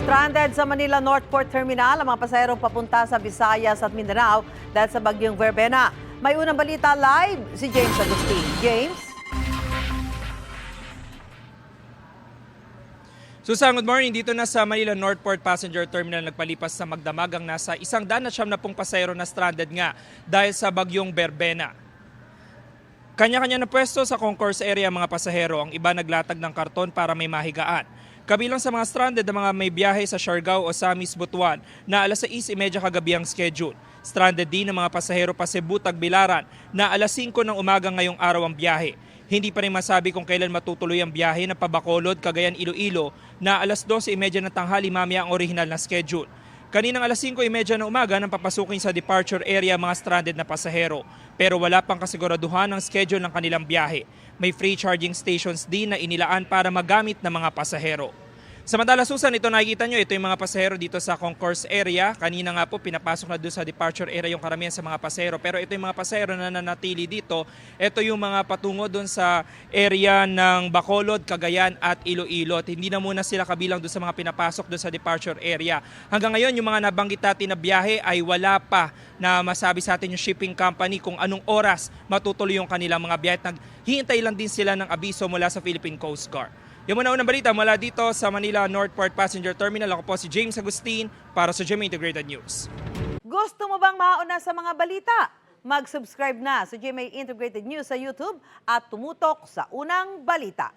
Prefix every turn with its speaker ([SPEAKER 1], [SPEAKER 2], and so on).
[SPEAKER 1] Stranded sa Manila North Port Terminal ang mga pasahero papunta sa Visayas at Mindanao dahil sa bagyong Verbena. May unang balita live si James Agustin. James?
[SPEAKER 2] Susan, good morning. Dito na sa Manila North Port Passenger Terminal nagpalipas sa magdamag ang nasa 170 pasahero na stranded nga dahil sa bagyong Verbena. Kanya-kanya na pwesto sa concourse area ang mga pasahero, ang iba naglatag ng karton para may mahigaan. Kabilang sa mga stranded na mga may biyahe sa Siargao o Samis, Butuan na alas 6:30 kagabi ang schedule. Stranded din ang mga pasahero pa Cebu, Tagbilaran na alas 5 ng umaga ngayong araw ang biyahe. Hindi pa rin masabi kung kailan matutuloy ang biyahe na Pabacolod, Cagayan, Iloilo na alas 12:30 ng tanghali mamaya ang orihinal na schedule. Kaninang alas 5:30 ng umaga nang papasukin sa departure area mga stranded na pasahero. Pero wala pang kasiguraduhan ng schedule ng kanilang biyahe. May free charging stations din na inilaan para magamit ng mga pasahero. Samantala, Susan, ito nakikita nyo, ito yung mga pasahero dito sa concourse area. Kanina nga po, pinapasok na doon sa departure area yung karamihan sa mga pasahero. Pero ito yung mga pasahero na nanatili dito. Ito yung mga patungo doon sa area ng Bacolod, Cagayan at Iloilo. At hindi na muna sila kabilang doon sa mga pinapasok doon sa departure area. Hanggang ngayon, yung mga nabanggit natin na biyahe ay wala pa na masabi sa atin yung shipping company kung anong oras matutuloy yung kanilang mga biyahe. Naghihintay lang din sila ng abiso mula sa Philippine Coast Guard. Yung muna unang balita mula dito sa Manila North Port Passenger Terminal. Ako po si James Agustin para sa GMA Integrated News.
[SPEAKER 1] Gusto mo bang mauna sa mga balita? Mag-subscribe na sa GMA Integrated News sa YouTube at tumutok sa unang balita.